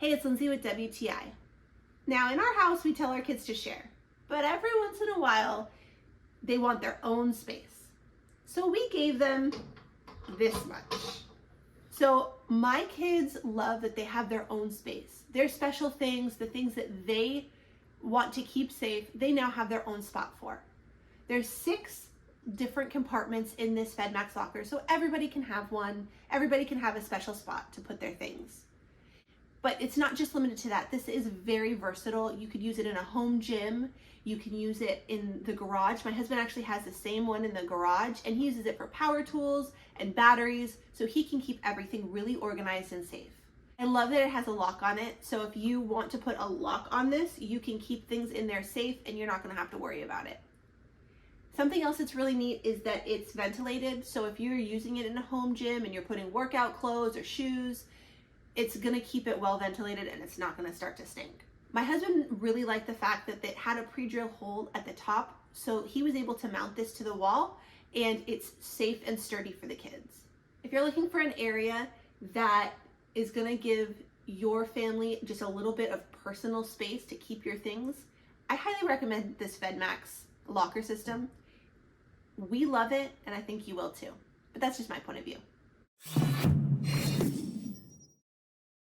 Hey, it's Lindsay with WTI. Now, in our house, we tell our kids to share, but every once in a while, they want their own space. So we gave them this much. So my kids love that they have their own space. Their special things, the things that they want to keep safe, they now have their own spot for. There's 6 different compartments in this Fedmax locker, so everybody can have one. Everybody can have a special spot to put their things. But it's not just limited to that. This is very versatile. You could use it in a home gym. You can use it in the garage. My husband actually has the same one in the garage, and he uses it for power tools and batteries, so he can keep everything really organized and safe. I love that it has a lock on it, so if you want to put a lock on this, you can keep things in there safe and you're not gonna have to worry about it. Something else that's really neat is that it's ventilated, so if you're using it in a home gym and you're putting workout clothes or shoes, it's gonna keep it well ventilated and it's not gonna start to stink. My husband really liked the fact that it had a pre-drill hole at the top, so he was able to mount this to the wall and it's safe and sturdy for the kids. If you're looking for an area that is gonna give your family just a little bit of personal space to keep your things, I highly recommend this Fedmax locker system. We love it and I think you will too, but that's just my point of view.